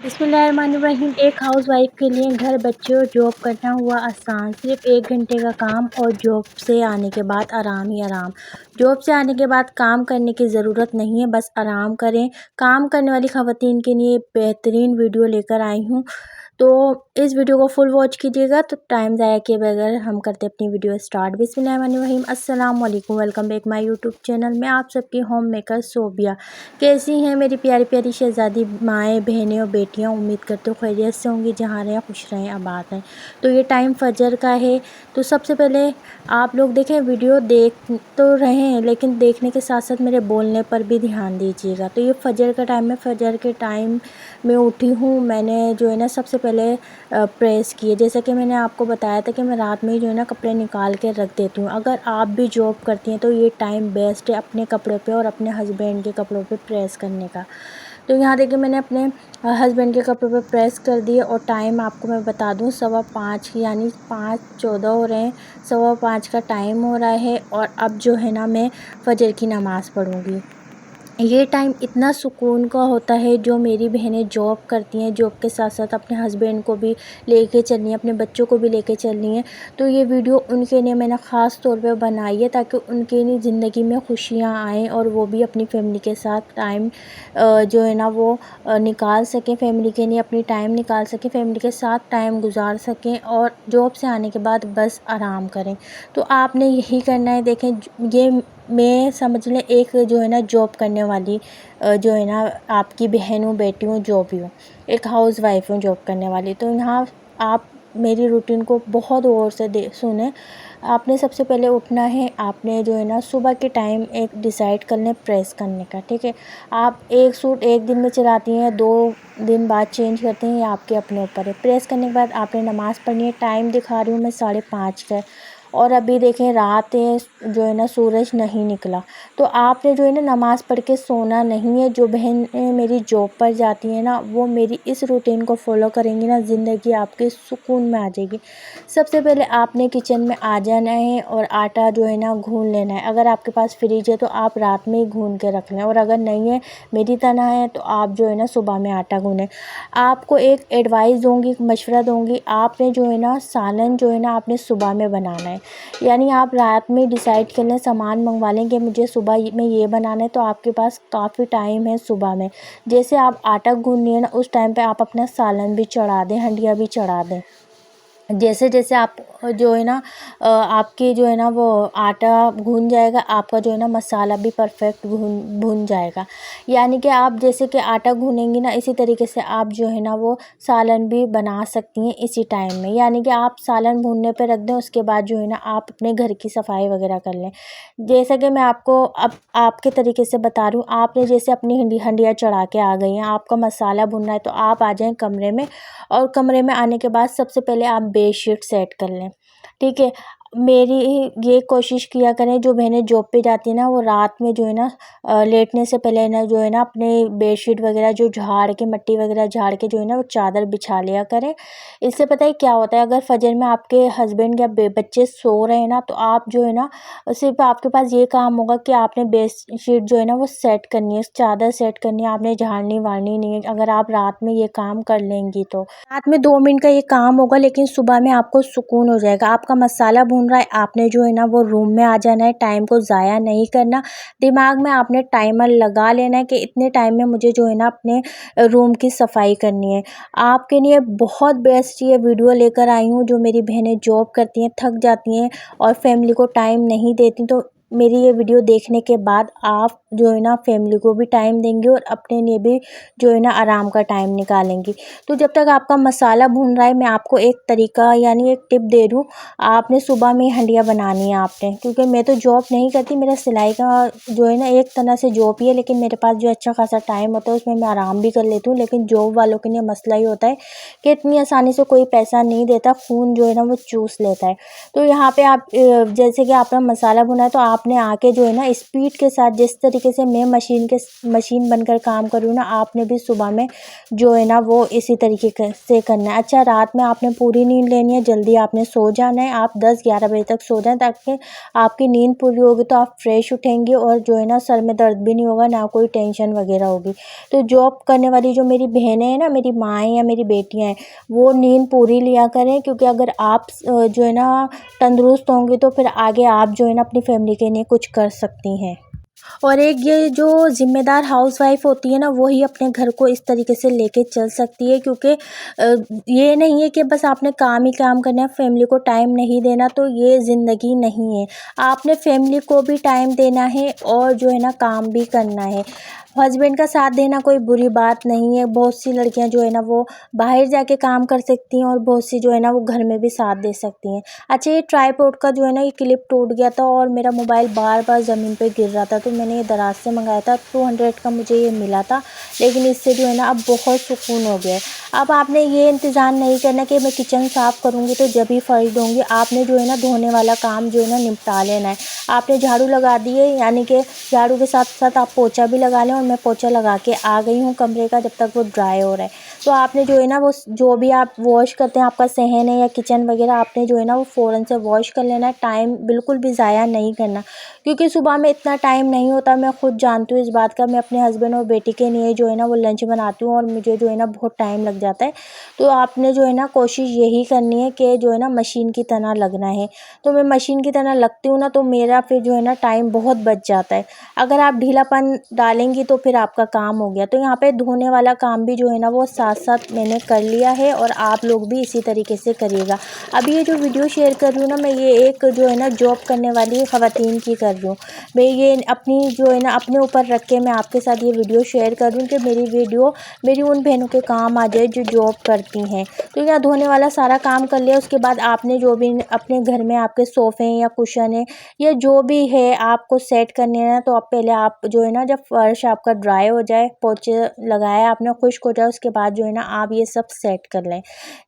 बिस्मिल्लाहिर्रहमानिर्रहीम। एक हाउसवाइफ के लिए घर, बच्चे और जॉब करना हुआ आसान। सिर्फ 1 घंटे का काम और जॉब से आने के बाद आराम ही आराम। जॉब से आने के बाद काम करने की ज़रूरत नहीं है, बस आराम करें। काम करने वाली ख़वातीन के लिए बेहतरीन वीडियो लेकर आई हूँ, तो इस वीडियो को फुल वॉच कीजिएगा। तो टाइम ज़ाया किए बगैर हम करते हैं अपनी वीडियो स्टार्ट। बिस्मिल्लाहिर्रहमानिर्रहीम। अस्सलाम वालेकुम, welcome back my YouTube channel में। आप सबकी होम मेकर सोबिया। कैसी हैं मेरी प्यारी प्यारी शहज़ादी माएँ, बहनें और बेटियां? उम्मीद करते हो खैरियत से होंगी, जहाँ रहें खुश रहें आबाद रहें। तो ये टाइम फजर का है। तो सबसे पहले आप लोग देखें, वीडियो देख तो रहे हैं लेकिन देखने के साथ साथ मेरे बोलने पर भी ध्यान दीजिएगा। तो ये फजर का टाइम है। फजर के टाइम में उठी हूँ। मैंने जो है ना सबसे पहले प्रेस किए। जैसा कि मैंने आपको बताया था कि मैं रात में ही जो है ना कपड़े निकाल के रख देती हूँ। अगर आप भी जॉब करती हैं तो ये टाइम बेस्ट है अपने कपड़ों पे और अपने हस्बैंड के कपड़ों पे प्रेस करने का। तो यहाँ देखिए, मैंने अपने हस्बैंड के कपड़ों पे प्रेस कर दिए और टाइम आपको मैं बता दूँ 5:15 यानी 5:14 हो रहे हैं। 5:15 का टाइम हो रहा है और अब जो है ना मैं फजर की नमाज़ पढ़ूँगी। ये टाइम इतना सुकून का होता है। जो मेरी बहनें जॉब करती हैं, जॉब के साथ साथ अपने हस्बैंड को भी लेके चलनी है, अपने बच्चों को भी लेके चलनी है, तो ये वीडियो उनके लिए मैंने ख़ास तौर पे बनाई है ताकि उनके लिए ज़िंदगी में खुशियाँ आएँ और वो भी अपनी फैमिली के साथ टाइम जो है ना वो निकाल सकें, फैमिली के लिए अपनी टाइम निकाल सकें, फैमिली के साथ टाइम गुजार सकें और जॉब से आने के बाद बस आराम करें। तो आपने यही करना है। देखें, ये मैं समझ लें एक जो है ना जॉब करने वाली जो है ना आपकी बहन हूँ, बेटी हूँ, जो भी हूँ, एक हाउसवाइफ हूँ जॉब करने वाली। तो यहाँ आप मेरी रूटीन को बहुत गौर से सुने। आपने सबसे पहले उठना है। आपने जो है ना सुबह के टाइम एक डिसाइड कर लें प्रेस करने का, ठीक है। आप एक सूट एक दिन में चलाती हैं, 2 दिन बाद चेंज करते हैं, ये आपके अपने ऊपर है। प्रेस करने के बाद आपने नमाज़ पढ़नी है। टाइम दिखा रही हूँ मैं 5:30 का, और अभी देखें रात है, जो है ना सूरज नहीं निकला। तो आपने जो है ना नमाज़ पढ़ के सोना नहीं है। जो बहन मेरी जॉब पर जाती है ना, वो मेरी इस रूटीन को फॉलो करेंगी ना, ज़िंदगी आपके सुकून में आ जाएगी। सबसे पहले आपने किचन में आ जाना है और आटा जो है ना गूँध लेना है। अगर आपके पास फ्रिज है तो आप रात में ही गूँध के रख लें, और अगर नहीं है, मेरी तरह है, तो आप जो है ना सुबह में आटा गूँधें। आपको एक एडवाइस दूँगी, मशवरा दूँगी। आपने जो है ना सालन जो है ना आपने सुबह में बनाना है। यानी आप रात में डिसाइड कर लें, सामान मंगवा लें कि मुझे सुबह में ये बनाना है, तो आपके पास काफ़ी टाइम है सुबह में। जैसे आप आटा गूँध लिए ना, उस टाइम पे आप अपना सालन भी चढ़ा दें, हंडिया भी चढ़ा दें। जैसे जैसे आप जो है ना आपके जो है ना वो आटा भून जाएगा, आपका जो है ना मसाला भी परफेक्ट भून जाएगा। यानी कि आप जैसे कि आटा भूनेंगी ना, इसी तरीके से आप जो है ना वो सालन भी बना सकती हैं इसी टाइम में। यानी कि आप सालन भूनने पे रख दें, उसके बाद जो है ना आप अपने घर की सफाई वगैरह कर लें। जैसा कि मैं आपको अब आपके तरीके से बता रही हूँ। आपने जैसे अपनी हंडिया चढ़ा के आ गई हैं, आपका मसाला भुनना है, तो आप आ जाएं कमरे में, और कमरे में आने के बाद सबसे पहले आप बेडशीट सेट कर लें, ठीक है। मेरी ये कोशिश किया करें, जो बहनें जॉब पे जाती हैं ना, वो रात में जो है ना लेटने से पहले ना जो है ना अपने बेडशीट वगैरह जो झाड़ के, मट्टी वगैरह झाड़ के जो है ना वो चादर बिछा लिया करें। इससे पता है क्या होता है, अगर फजर में आपके हस्बैंड या बच्चे सो रहे हैं ना, तो आप जो है ना सिर्फ आपके पास ये काम होगा कि आपने बेडशीट जो है ना वो सेट करनी है, चादर सेट करनी है, आपने झाड़नी वाड़नी नहीं है। अगर आप रात में ये काम कर लेंगी तो रात में 2 मिनट का ये काम होगा, लेकिन सुबह में आपको सुकून हो जाएगा। आपका मसाला भून रहा है, आपने जो है ना वो रूम में आ जाना है, टाइम को ज़ाया नहीं करना। दिमाग में आपने टाइमर लगा लेना है कि इतने टाइम में मुझे जो है ना अपने रूम की सफाई करनी है। आपके लिए बहुत बेस्ट ये वीडियो लेकर आई हूँ। जो मेरी बहनें जॉब करती हैं, थक जाती हैं और फैमिली को टाइम नहीं देती, तो मेरी ये वीडियो देखने के बाद आप जो है ना फैमिली को भी टाइम देंगे और अपने लिए भी जो है ना आराम का टाइम निकालेंगी। तो जब तक आपका मसाला भून रहा है, मैं आपको एक तरीका यानी एक टिप दे दूँ। आपने सुबह में हंडिया बनानी है आपने, क्योंकि मैं तो जॉब नहीं करती, मेरा सिलाई का जो है ना एक तरह से जॉब ही है, लेकिन मेरे पास जो अच्छा खासा टाइम होता है उसमें मैं आराम भी कर लेती हूँ। लेकिन जॉब वालों के लिए मसला ही होता है कि इतनी आसानी से कोई पैसा नहीं देता, खून जो है ना वो चूस लेता है। तो यहाँ पे आप जैसे कि आपका मसाला भुना है, तो आप आपने आके जो है ना स्पीड के साथ, जिस तरीके से मैं मशीन बनकर काम करूँ ना, आपने भी सुबह में जो है ना वो इसी तरीके से करना है। अच्छा, रात में आपने पूरी नींद लेनी है, जल्दी आपने सो जाना है। आप 10-11 बजे तक सो जाएं ताकि आपकी नींद पूरी होगी तो आप फ्रेश उठेंगे और जो है ना सर में दर्द भी नहीं होगा, ना कोई टेंशन वगैरह होगी। तो जॉब करने वाली जो मेरी बहनें हैं ना, मेरी माँ या मेरी बेटियाँ हैं, वो नींद पूरी लिया करें, क्योंकि अगर आप जो है ना तंदुरुस्त होंगे तो फिर आगे आप जो है ना अपनी फैमिली के लिए कुछ कर सकती हैं। और एक ये जो ज़िम्मेदार हाउसवाइफ होती है ना, वो ही अपने घर को इस तरीके से लेके चल सकती है, क्योंकि ये नहीं है कि बस आपने काम ही काम करना है, फैमिली को टाइम नहीं देना, तो ये ज़िंदगी नहीं है। आपने फैमिली को भी टाइम देना है और जो है ना काम भी करना है। हस्बैंड का साथ देना कोई बुरी बात नहीं है। बहुत सी लड़कियां जो है ना वो बाहर जाके काम कर सकती हैं और बहुत सी जो है ना वो घर में भी साथ दे सकती हैं। अच्छा, ये ट्राइपॉड का जो है ना ये क्लिप टूट गया था और मेरा मोबाइल बार बार ज़मीन पे गिर रहा था, तो मैंने ये दराज से मंगाया था। 200 का मुझे ये मिला था, लेकिन इससे जो है ना अब बहुत सुकून हो गया है। अब आपने ये इंतज़ार नहीं करना कि मैं किचन साफ़ करूँगी तो जब ही फर्श दूँगी। आपने जो है ना धोने वाला काम जो है ना निपटा लेना है। आपने झाड़ू लगा दी है, यानी कि झाड़ू के साथ साथ आप पोछा भी लगा लें, और मैं पोछा लगा के आ गई हूँ कमरे का, जब तक वो ड्राई हो रहा है। तो आपने जो है ना वो जो भी आप वॉश करते हैं, आपका सहन है या किचन वगैरह, आपने जो है ना वो फ़ौरन से वॉश कर लेना है। टाइम बिल्कुल भी ज़ाया नहीं करना, क्योंकि सुबह में इतना टाइम नहीं होता। मैं खुद जानती हूँ इस बात का। मैं अपने हस्बैंड और बेटी के लिए जो है ना वो लंच बनाती हूँ और मुझे जो है ना बहुत टाइम लग जाता है। तो आपने जो है ना कोशिश यही करनी है कि जो है ना मशीन की तरह लगना है। तो मैं मशीन की तरह लगती हूँ ना, तो मेरा फिर जो है ना टाइम बहुत बच जाता है। अगर आप ढीलापन डालेंगी तो फिर आपका काम हो गया। तो यहाँ पे धोने वाला काम भी जो है ना वो साथ साथ मैंने कर लिया है, और आप लोग भी इसी तरीके से करिएगा। अभी ये जो वीडियो शेयर कर रही हूँ ना, मैं ये एक जो है ना जॉब करने वाली ख़वातीन की कर रही हूँ। मैं ये अपनी जो है ना अपने ऊपर रख के मैं आपके साथ ये वीडियो शेयर कर रही हूँ कि मेरी वीडियो मेरी उन बहनों के काम आ जाए जो जॉब करती हैं। तो यहाँ धोने वाला सारा काम कर लिया। उसके बाद आपने जो भी अपने घर में आपके सोफ़े या कुशन है या जो भी है आपको सेट करने हैं, तो आप पहले आप जो है ना जब फर्श आपका ड्राई हो जाए, पोछे लगाया आपने, खुश्क हो जाए, उसके बाद जो है ना आप ये सब सेट कर लें।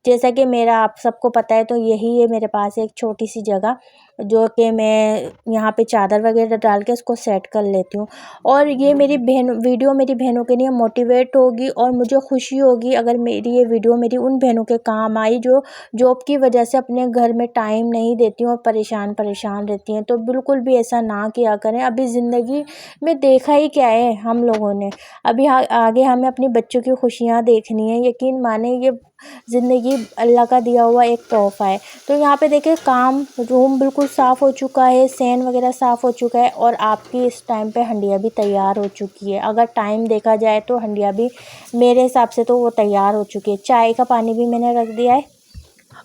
जैसा कि मेरा आप सबको पता है, तो यही है मेरे पास एक छोटी सी जगह, जो कि मैं यहाँ पे चादर वगैरह डाल के इसको सेट कर लेती हूँ। और ये मेरी वीडियो मेरी बहनों के लिए मोटिवेट होगी, और मुझे खुशी होगी अगर मेरी ये वीडियो मेरी उन बहनों के काम आई जो जॉब की वजह से अपने घर में टाइम नहीं देती हूँ और परेशान रहती हैं। तो बिल्कुल भी ऐसा ना किया करें। अभी ज़िंदगी में देखा ही क्या है हम लोगों ने, अभी आगे हमें अपने बच्चों की खुशियाँ देखनी है। यकीन माने ये ज़िंदगी अल्लाह का दिया हुआ एक तोहफ़ा है। तो यहाँ पे देखिए काम रूम बिल्कुल साफ़ हो चुका है, सैन वगैरह साफ़ हो चुका है, और आपकी इस टाइम पे हंडिया भी तैयार हो चुकी है। अगर टाइम देखा जाए तो हंडिया भी मेरे हिसाब से तो वो तैयार हो चुकी है। चाय का पानी भी मैंने रख दिया है।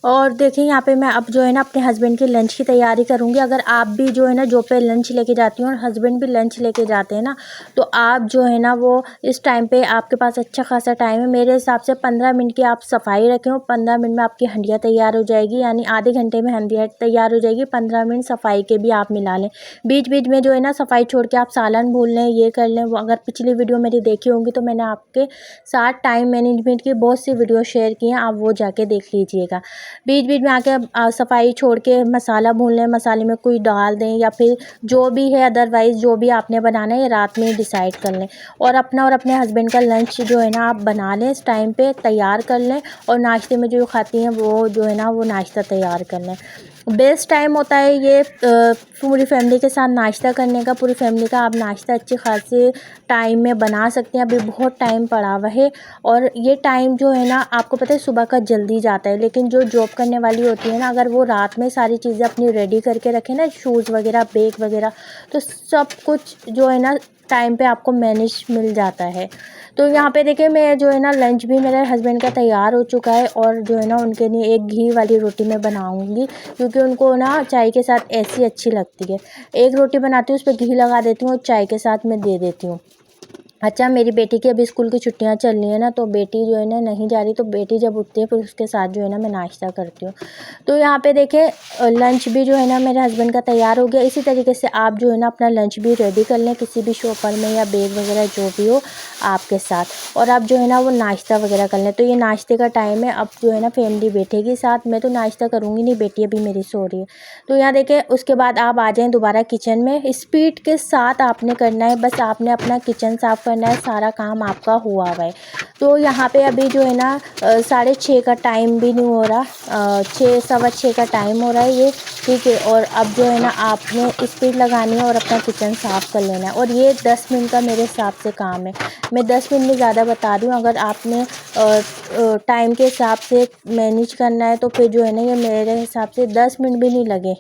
और देखिए यहाँ पे मैं अब जो है ना अपने हस्बैंड के लंच की तैयारी करूँगी। अगर आप भी जो है ना जॉब पे लंच लेके जाती हैं और हस्बैंड भी लंच लेके जाते हैं ना, तो आप जो है ना वो इस टाइम पे आपके पास अच्छा खासा टाइम है। मेरे हिसाब से 15 मिनट की आप सफाई रखें और 15 मिनट में आपकी हंडिया तैयार हो जाएगी, यानी आधे घंटे में हंडिया तैयार हो जाएगी। 15 मिनट सफाई के भी आप मिला लें। बीच बीच में जो है ना सफाई छोड़ के आप सालन भून लें, ये कर लें। वो अगर पिछली वीडियो मेरी देखी होंगी तो मैंने आपके साथ टाइम मैनेजमेंट की बहुत सी वीडियो शेयर की हैं, आप वो जाके देख लीजिएगा। बीच बीच में आके सफाई छोड़ के मसाला भून लें, मसाले में कोई डाल दें, या फिर जो भी है अदरवाइज़ जो भी आपने बनाना है ये रात में डिसाइड कर लें। और अपना और अपने हस्बैंड का लंच जो है ना आप बना लें, इस टाइम पे तैयार कर लें, और नाश्ते में जो खाती हैं वो जो है ना वो नाश्ता तैयार कर लें। बेस्ट टाइम होता है ये पूरी फैमिली के साथ नाश्ता करने का। पूरी फैमिली का आप नाश्ता अच्छे खासे टाइम में बना सकते हैं। अभी बहुत टाइम पड़ा हुआ है, और ये टाइम जो है ना आपको पता है सुबह का जल्दी जाता है, लेकिन जो जॉब करने वाली होती है ना, अगर वो रात में सारी चीज़ें अपनी रेडी करके रखें ना, शूज़ वगैरह, बैग वगैरह, तो सब कुछ जो है ना टाइम पे आपको मैनेज मिल जाता है। तो यहाँ पे देखिए मैं जो है ना लंच भी मेरे हस्बैंड का तैयार हो चुका है, और जो है ना उनके लिए एक घी वाली रोटी मैं बनाऊँगी, क्योंकि उनको ना चाय के साथ ऐसी अच्छी लगती है। एक रोटी बनाती हूँ, उस पर घी लगा देती हूँ और चाय के साथ मैं दे देती हूँ। अच्छा, मेरी बेटी की अभी स्कूल की छुट्टियां चल रही है ना, तो बेटी जो है ना नहीं जा रही, तो बेटी जब उठती है फिर उसके साथ जो है ना मैं नाश्ता करती हूँ। तो यहाँ पे देखिए लंच भी जो है ना मेरे हस्बैंड का तैयार हो गया। इसी तरीके से आप जो है ना अपना लंच भी रेडी कर लें किसी भी शॉपर में या बैग वगैरह जो भी हो आपके साथ, और आप जो है ना वो नाश्ता वगैरह कर लें। तो ये नाश्ते का टाइम है, अब जो है ना फैमिली बैठेगी साथ। मैं तो नाश्ता करूँगी नहीं, बेटी अभी मेरी सो रही है। तो यहाँ देखिए उसके बाद आप आ जाएँ दोबारा किचन में। स्पीड के साथ आपने करना है, बस आपने अपना किचन साफ़ करना है, सारा काम आपका हुआ हुआ है। तो यहाँ पे अभी जो है ना 6:30 का टाइम भी नहीं हो रहा, 6 सवा 6 का टाइम हो रहा है ये, ठीक है। और अब जो है ना आपने स्पीड लगानी है और अपना किचन साफ़ कर लेना है। और ये 10 मिनट का मेरे हिसाब से काम है, मैं 10 मिनट में ज़्यादा बता रही हूँ। अगर आपने टाइम के हिसाब से मैनेज करना है तो फिर जो है ना ये मेरे हिसाब से 10 मिनट भी नहीं लगे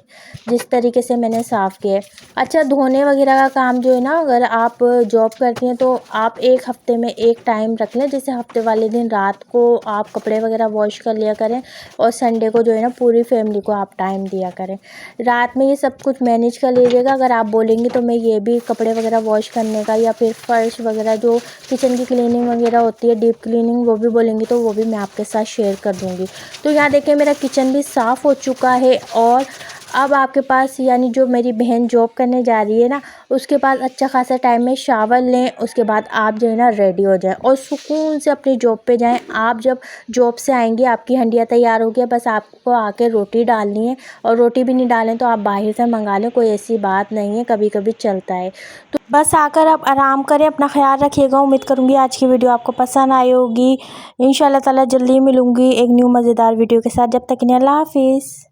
जिस तरीके से मैंने साफ़ किया है। अच्छा, धोने वगैरह का काम जो है ना, अगर आप जॉब करती हैं तो आप एक हफ़्ते में एक टाइम रख लें, जैसे हफ्ते वाले दिन रात को आप कपड़े वगैरह वॉश कर लिया करें और संडे को जो है ना पूरी फैमिली को आप टाइम दिया करें। रात में ये सब कुछ मैनेज कर लीजिएगा। अगर आप बोलेंगी तो मैं ये भी कपड़े वगैरह वॉश करने का या फिर फर्श वगैरह जो किचन की क्लीनिंग वगैरह होती है, डीप क्लीनिंग, वो भी बोलेंगी तो वो भी मैं आपके साथ शेयर कर दूँगी। तो यहाँ देखिए मेरा किचन भी साफ़ हो चुका है। और अब आपके पास यानी जो मेरी बहन जॉब करने जा रही है ना, उसके पास अच्छा खासा टाइम में शावर लें, उसके बाद आप जो है ना रेडी हो जाएं और सुकून से अपनी जॉब पे जाएं। आप जब जॉब से आएंगी आपकी हंडिया तैयार हो गया, बस आपको आके रोटी डालनी है। और रोटी भी नहीं डालें तो आप बाहर से मंगा लें, कोई ऐसी बात नहीं है, कभी कभी चलता है। तो बस आकर आप आराम करें, अपना ख्याल रखिएगा। उम्मीद करूँगी आज की वीडियो आपको पसंद आई होगी। इंशाल्लाह ताला जल्दी मिलूँगी एक न्यू मज़ेदार वीडियो के साथ। जब तक के लिए अल्लाह हाफिज़।